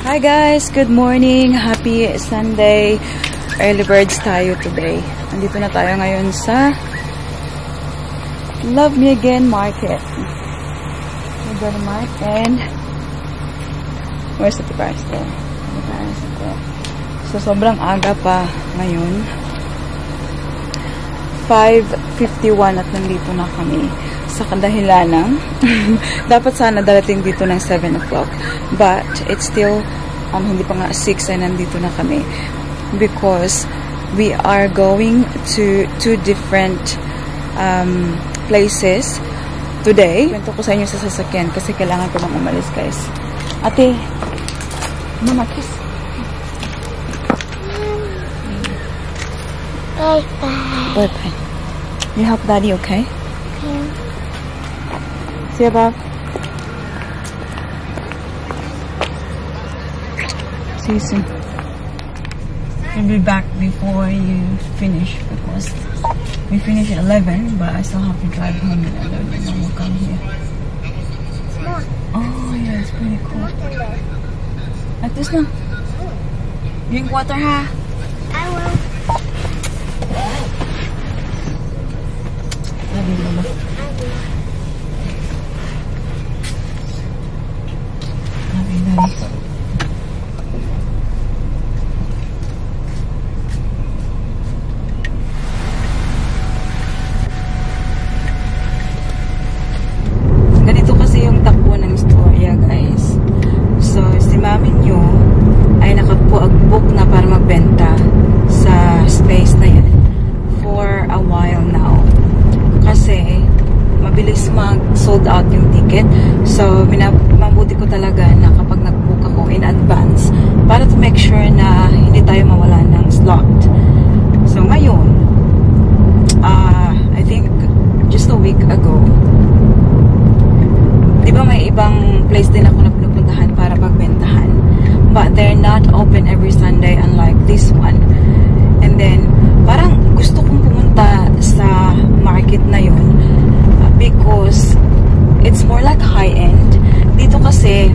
Hi guys! Good morning! Happy Sunday! Early birds tayo today. Andito na tayo ngayon sa Love Me Again Market. And where's the price there? So sobrang aga pa ngayon. 5:51 at nandito na kami sa kadahilan ng dapat sana darating dito ng 7 o'clock. But it's still hindi pa nga 6 ay nandito na kami because we are going to 2 different places today. Kwento ko sa inyo sa sasakyan kasi kailangan ko nang umalis, guys. Ate, mama, kiss. Bye-bye. Bye-bye. You help daddy, okay? Yeah. See you, Bob. See you soon. I'll be back before you finish because we finish at 11, but I still have to drive home at 11 and then we'll come here. It's not. Oh, yeah, it's pretty cool. At this now. Drink water, ha? I will. Love you, Mama. Love you, Daddy. Ganito kasi yung takbo ng istorya, guys. So, si mami nyo ay nakabook na para magbenta sa space na yan for a while now. Kasi mabilis mag-sold out yung ticket. So, mabuti ko talaga na kapag nag-book ako in advance para to make sure na hindi tayo mawala ng slot. So, ngayon, I think just a week ago, di ba may ibang place din ako na pinupuntahan para pagbentahan? But they're not open every Sunday unlike this one. And then, parang gusto kong pumunta sa market na yun because it's more like high-end. Dito kasi,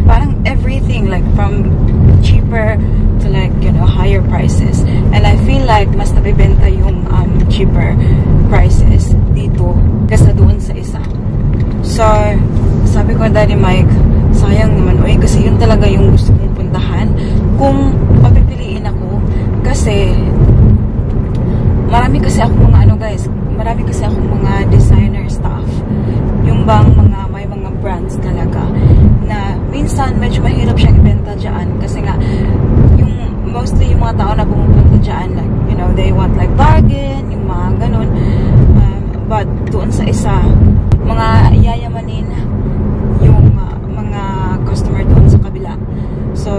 parang everything, like from cheaper to like, you know, higher prices. And I feel like mas nabibenta yung cheaper prices dito kaysa doon sa isa. So, sabi ko, Daddy Mike, sayang naman, oy, kasi yun talaga yung gusto kong puntahan. Kung papipiliin ako, kasi marami kasi akong mga designer stuff. Yung bang may mga brands talaga na minsan medyo mahirap siyang ibenta dyan kasi nga mostly yung mga tao na pumupunta dyan, like, you know, they want like bargain, yung mga ganun. But doon sa isa, mga yayamanin yung mga customer doon sa kabila. So,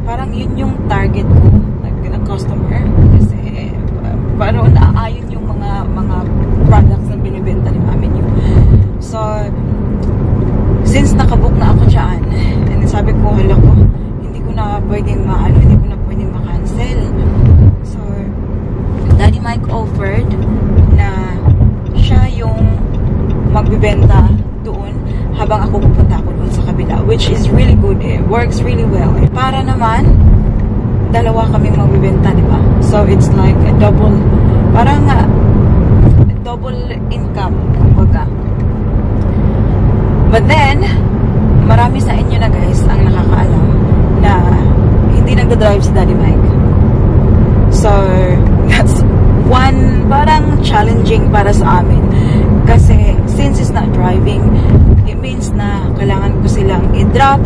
parang yun yung target ko, like a customer, kasi parang naaayon yung mga products na binibenta ni mami niyo. So, since nakabook na ako dyan, and sabi ko, hala ko, hindi ko na pwedeng ma-cancel. So, Daddy Mike offered na siya yung magbibenta doon habang ako pupunta ako doon sa kabila, which is really good. It works really well. Para naman, dalawa kaming magbibenta, di ba? So, it's like a double income, kumbaga. But then, marami sa inyo na, guys, ang nakakaalam na hindi nagdadrive si Daddy Mike. So, that's one parang challenging para sa amin. Kasi, since he's not driving, it means na kailangan ko silang i-drop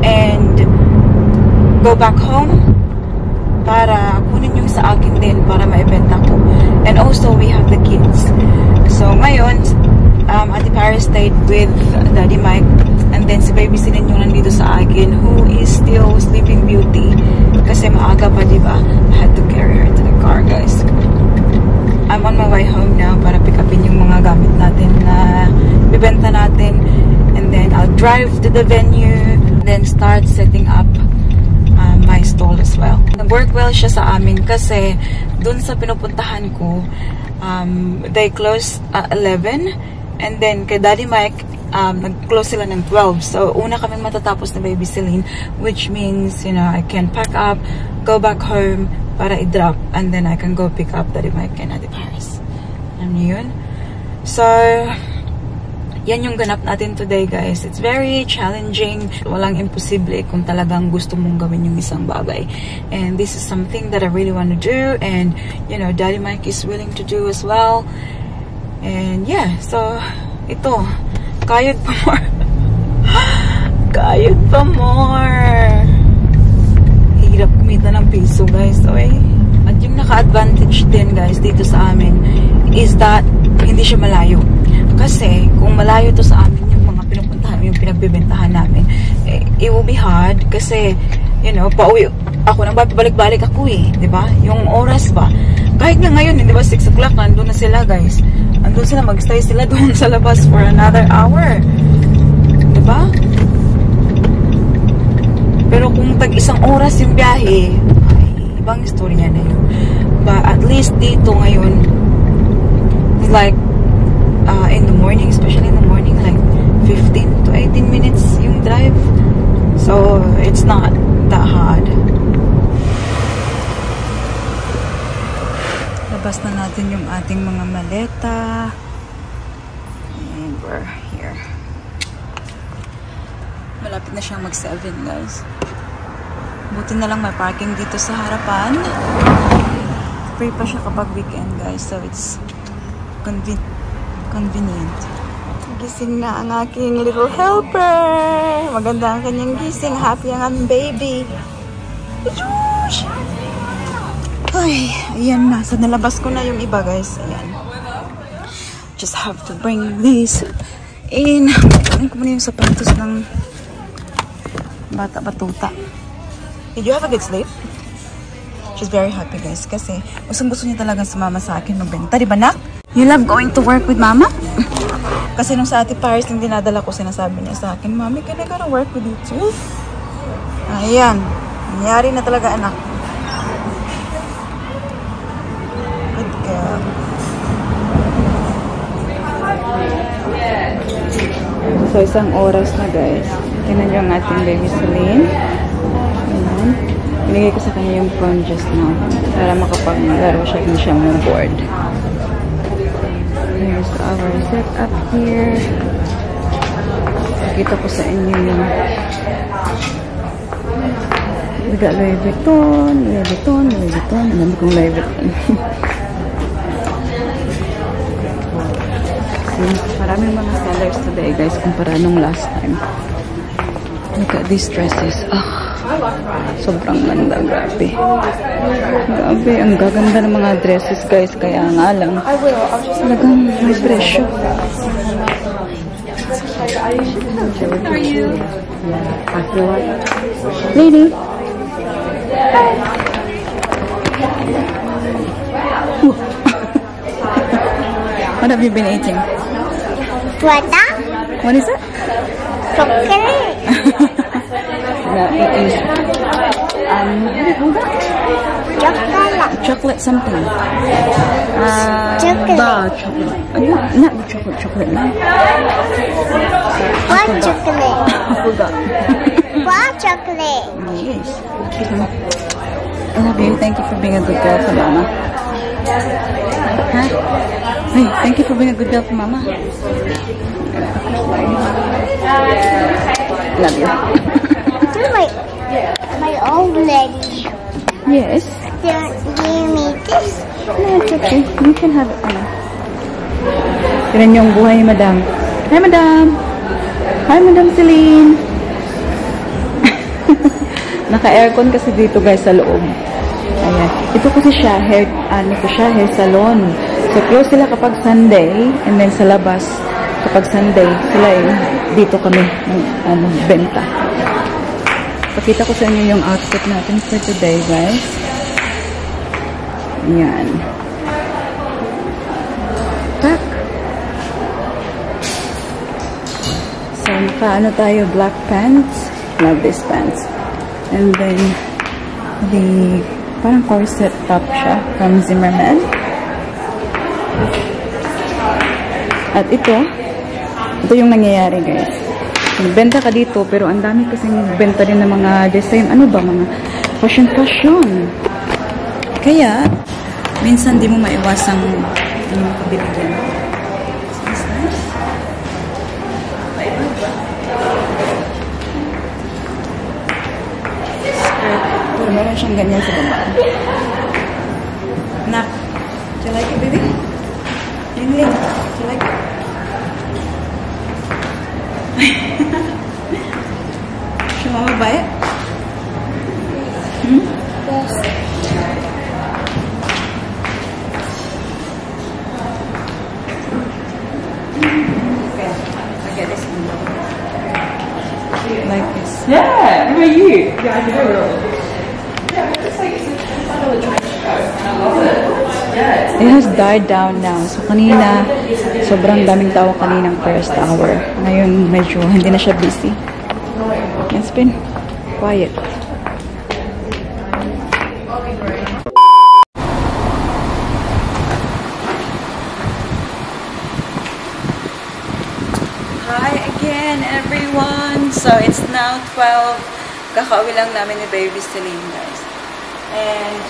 and go back home para kunin yung sa akin din para maibenta ko. And also, we have the kids. So, ngayon, Ate Paris stayed with Daddy Mike and then si Baby Sinin yung nandito sa akin who is still Sleeping Beauty kasi maaga pa, diba? I had to carry her to the car, guys. I'm on my way home now para pick upin yung mga gamit natin na bibenta natin and then I'll drive to the venue and then start setting up my stall as well. Nag-work well siya sa amin kasi dun sa pinupuntahan ko, they close at 11 and then kay Daddy Mike nag-close sila ng 12. So, una kaming matatapos na Baby Celine, which means, you know, I can pack up, go back home para i-drop, and then I can go pick up Daddy Mike and Ate Paris. Ano yun? So, yan yung ganap natin today, guys. It's very challenging. Walang imposible kung talagang gusto mong gawin yung isang bagay. And this is something that I really want to do. And, you know, Daddy Mike is willing to do as well. And, yeah. So, ito. Kayod pa more. Kayod pa more. Hirap kumita ng piso, guys. Okay? At yung naka-advantage din, guys, dito sa amin is that hindi siya malayo. Kasi, kung malayo to sa amin yung mga pinupuntahan, yung pinagbibentahan namin, it will be hard kasi, you know, pauwi ako nang babalik-balik ako diba? Yung oras ba? Kahit nga ngayon, di ba, 6 o'clock, nandun na sila, guys. Nandun sila, mag-stay sila doon sa labas for another hour. Diba? Pero kung tag-isang oras yung biyahe, ay, ibang istorya na yun. But at least dito ngayon, like, in the morning, especially in the morning, like 15 to 18 minutes yung drive. So, it's not that hard. Labas na natin yung ating mga maleta. And we're here. Malapit na siyang mag-7, guys. Buti na lang may parking dito sa harapan. Free pa siya kapag weekend, guys. So, it's convenient. Gising na ang aking little helper. Maganda ang kanyang gising. Happy ang aming baby. Ay, ayan na. So, nalabas ko na yung iba, guys. Ayan. Just have to bring these in. Kunin ko muna yung sapatos ng bata-batuta. Did you have a good sleep? She's very happy, guys. Kasi, gusto niya talagang sumama sa akin magbenta. Diba, nak? You love going to work with Mama? Kasi nung sa Ate Paris, yung dinadala ko, sinasabi niya sa akin, Mommy, can I go to work with you too? Ayan. Nangyari na talaga, anak. Good girl. So, isang oras na, guys. Tingnan niyo ang ating Baby Celine. Ayan. Binigay ko sa kanya yung phone just now para makapaglaro siya kung siya mong board. Here's our setup here. Kita ko sa inyo yung we got Louis Vuitton. Alam kong Louis Vuitton. Maraming mga sellers today, guys, kumpara nung last time. Look at these dresses. Sobrang ganda, grabe. Grabe, ang gaganda ng mga dresses, guys. Kaya nga lang, talagang may presyo. How are you? Yeah, I feel like... Lady! What have you been eating? Tuata? What is it? Chocolate. No, it is chocolate something. Chocolate. Bar chocolate. Not the chocolate. No. What chocolate? I forgot. What chocolate? Yes. I love you. Thank you for being a good girl for Mama. Huh? Hey, thank you for being a good girl for Mama. Love you. My old lady. Yes. Do you need this? No, it's okay. You can have it. Tignan yung buhay ni Madam. Hi, Madam. Hi, Madam Celine. Naka-aircon kasi dito, guys, sa loob. Ayan. Ito kasi siya, hair salon. So, close sila kapag Sunday. And then sa labas, kapag Sunday, sila dito kami benta. Pakita ko sa inyo yung outfit natin for today, guys. Yan. Tak. So, naka tayo, black pants. Love these pants. And then, the parang corset top siya from Zimmerman. At ito, Ito yung nangyayari, guys. Nagbenta ka dito, pero ang dami kasing benta rin ng mga design. Ano ba? Mga fashion. Kaya, minsan di mo maiwasang makabili din. Sounds nice. Skirt. Meron siyang ganyan sa baba. Nak, do you like it, baby? Ling, do you like it? Should Mama buy it? Yes. Okay, I'll get this one. Like this. Yeah, how about you? Yeah, I do. Yeah, it looks like it's a trench coat, and I love it. Yeah. It has died down now. So kanina, sobrang daming tao kaninang first hour. Ngayon, medyo hindi na siya busy. It's been quiet. Hi again, everyone. So it's now 12. Kakauwi lang namin ni Baby Celine, guys. And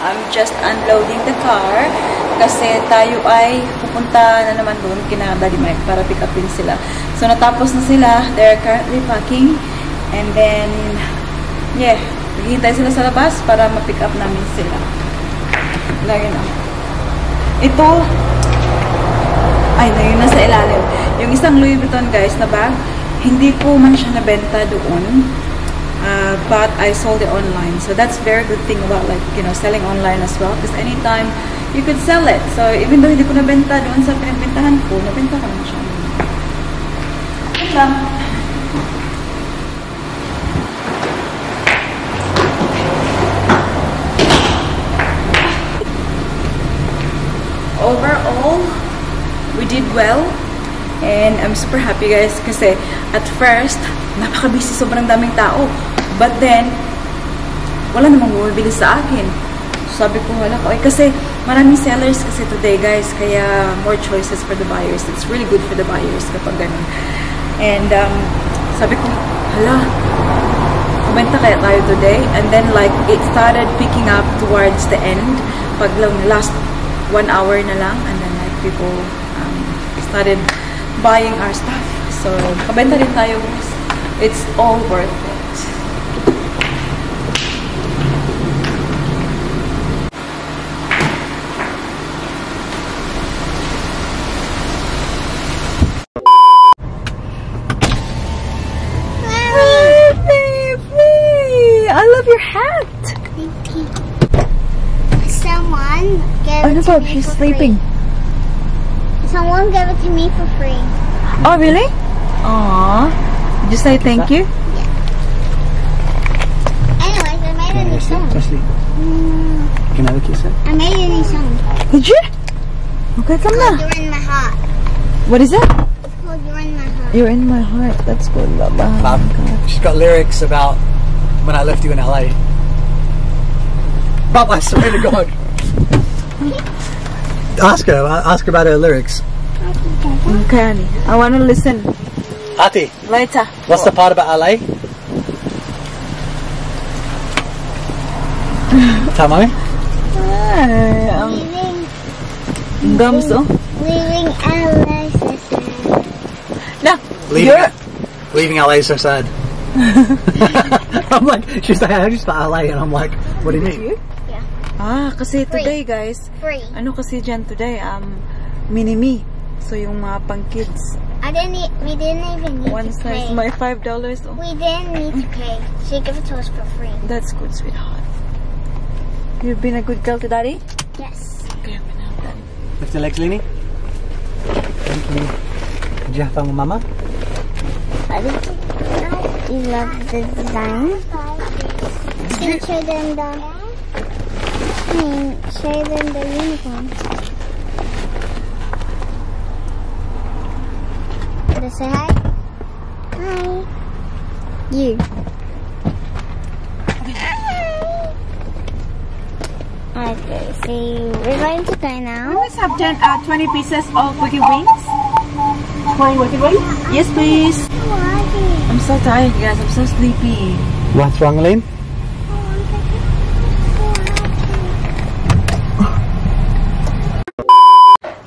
I'm just unloading the car kasi tayo ay pupunta na naman doon kina Daddy Mike para pick upin sila. So natapos na sila. They're currently packing. And then, yeah, naghihintay sila sa labas para ma-pick up namin sila. Lagi na. Ito, ay, nasa ilalim. Yung isang Louis Vuitton, guys, na bag, hindi po man siya nabenta doon. But I sold it online. So that's very good thing about, like, you know, selling online as well. Because anytime, you could sell it. So even though hindi ko nabenta doon sa pinagbentahan ko, nabenta ko naman siya. Yun lang. Overall, we did well. And I'm super happy, guys, kasi at first, napaka-busy, sobrang daming tao. But then, wala namang bumibili sa akin. So, sabi ko, wala ko. Kasi maraming sellers kasi today, guys, kaya more choices for the buyers. It's really good for the buyers kapag ganun. And sabi ko, hala, kumenta kaya tayo today. And then, like, it started picking up towards the end. Pag last 1 hour na lang. And then, like, people started buying our stuff. So, kabenta rin tayo. It's all worth it. I love your hat. Thank you. Someone gave Oh it no, to Bob, me she's for sleeping. free. Someone gave it to me for free. Oh, really? Aww. Did you say thank you? Yeah. Anyways, I made a new song. Can I look at it? I made a new song. Did you? Okay, come Called na. You're in My Heart. What is it? It's called You're in My Heart. You're in my heart. That's good, Mama. She's got lyrics about when I left you in LA. Bob, I swear to God. Ask her about her lyrics. Okay, honey. I want to listen Ati, later. what's the part about LA? Tell mommy. Leaving, Gums, oh. leaving LA so sad. No. Leaving LA so sad. I'm like, she's like, how do you spell LA? And I'm like, what do you mean? Yeah. Ah, kasi today, guys, Free. ano kasi dyan today, mini-me. So, yung mga pang-kids. We didn't even need One to size, pay. my $5. Oh. We didn't need to pay. She gave it to us for free. That's good, sweetheart. You've been a good girl to Daddy? Yes. Okay, I'm gonna have Daddy. Lift your legs, Lenny. Thank you. Did you have fun with Mama? You love the design? Can you show them the uniform? Wanna say hi? Hi. You. Okay, so we're going to go now. Let's have 20 pieces of quickie wings. Yes, please. I'm so tired, guys. I'm so sleepy. What's wrong, Elaine?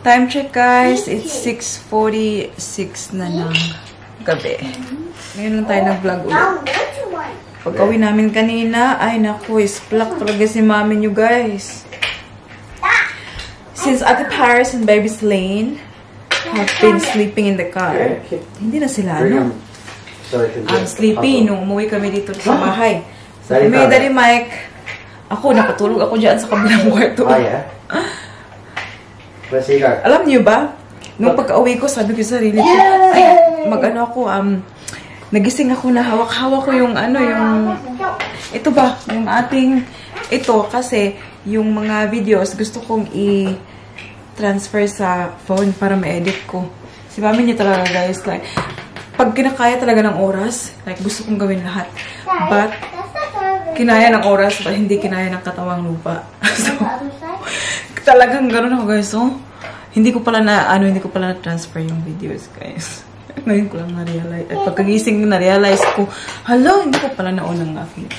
Time check, guys. It's 6:46 na ng gabi. Ngayon lang tayo nag-vlog ulit. Pag-uwi namin kanina, ay naku, isplak talaga si mami nyo, guys. Since Ate Paris and Baby Selene have been sleeping in the car, hindi na sila, ano? Sleepy nung umuwi kami dito sa bahay. So, kami, Daddy Mike, ako, nakatulog ako dyan sa kabilang kwarto. Alam niyo ba, nung pagka-uwi ko, sabi ko sa sarili ko, ay, mag-ano ako, nagising ako na hawak-hawak ko yung, ito ba, yung ating, ito, kasi, yung mga videos, gusto kong i-transfer sa phone para ma-edit ko. Si mami niya talaga, guys, like, pag kinakaya talaga ng oras, like, gusto kong gawin lahat. But, kinaya ng oras, but hindi kinaya ng katawang lupa. So, talagang gano'n ako, guys. So, hindi ko pala na-transfer yung videos, guys. Ngayon ko lang na-realize. At pagkagising na-realize ko, hala, hindi ko pala naunang aking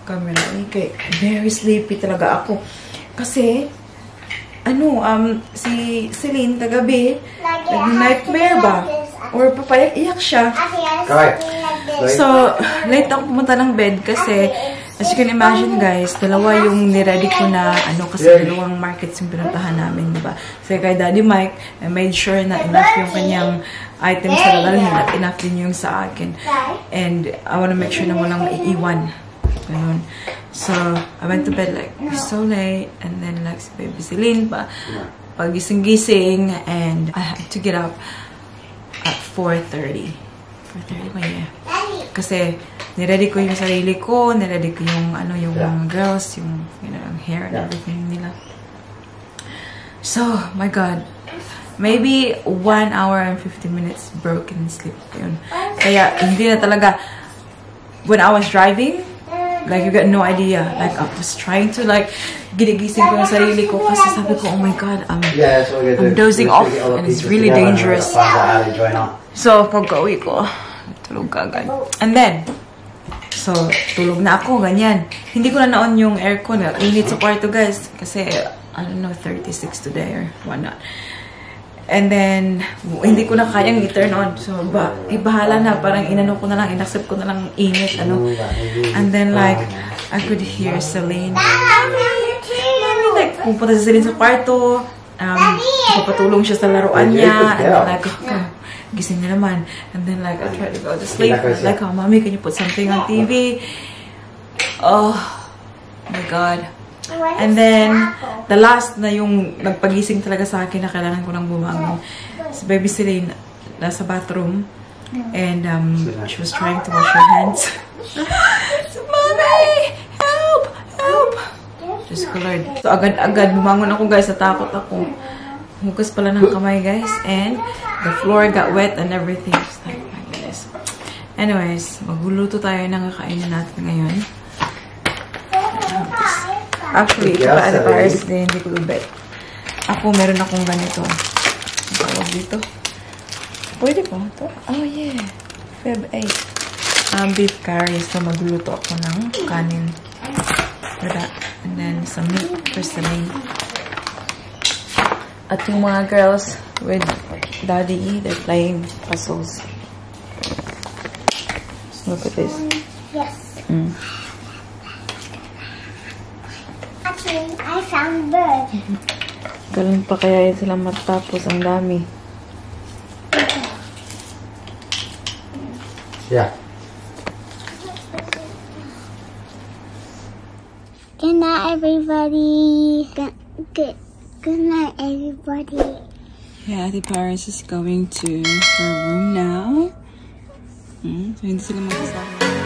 camera. Okay, very sleepy talaga ako. Kasi, si Celine, tagabi, nag-nightmare ba? Or papayak-iyak siya. So, late ako pumunta ng bed kasi, as you can imagine, guys, dalawa yung niready ko na, kasi dalawang markets yung pinuntahan namin, diba? So, kay Daddy Mike, I made sure na enough yung kanyang items na dadalhin at enough din yung sa akin. And, I wanna make sure na walang maiiwan. Ganun. So, I went to bed like, so late, and then like, si Baby Celine pa, pagising-gising, and I had to get up at 4:30. 4:30 ba, yeah. Kasi, niready ko yung sarili ko, niready ko yung, yung mga girls, yung, yung hair and everything nila. So, my God. Maybe 1 hour and 50 minutes broken sleep. Yun. Kaya, hindi na talaga, when I was driving, like, you got no idea. Like, I was trying to, like, ginigising ko yung sarili ko kasi sabi ko, oh my God, I'm dozing off and it's really dangerous. So, pagka-uwi ko, tulog agad. And then, so, tulog na ako, ganyan. Hindi ko na naon yung aircon. Init sa kwarto, guys. Kasi, I don't know, 36 today or whatnot. And then, hindi ko na kayang i-turn on. So, bahala na. Parang inano ko na lang, inaccept ko na lang init, And then, like, I could hear Celine. Like, pupunta si Celine sa kwarto. Papatulong siya sa laruan niya. And then, like, gising na naman. And then, like, I tried to go to sleep. Like, oh, Mommy, can you put something on TV? Oh, my God. And then, the last na yung nagpagising talaga sa akin na kailangan ko nang bumangon. Si Baby Celine, nasa bathroom. And, she was trying to wash her hands. So, Mommy! Help! Help! Diyos ko, Lord. So, agad-agad, bumangon ako, guys. Natakot ako. Hugas pala ng kamay, guys. And, the floor got wet and everything. Just like, my goodness. Anyways, magluluto tayo ng kakainin natin ngayon. Actually, ito pa Ate Paris din, hindi ko lubet. Ako, meron akong ganito. Ang tawag dito. Pwede ko ito? Oh, yeah. Feb 8. Beef curry. So, magluluto ako ng kanin. For that. And then, some meat for Celine. At yung mga girls with Daddy, they're playing puzzles. Look at this. Yes. I found bird. Kailan pa kaya yun sila matapos? Ang dami. Yeah. Good night, everybody. Good night, everybody. Yeah, Ate Paris is going to her room now. So, hindi sila magkasama.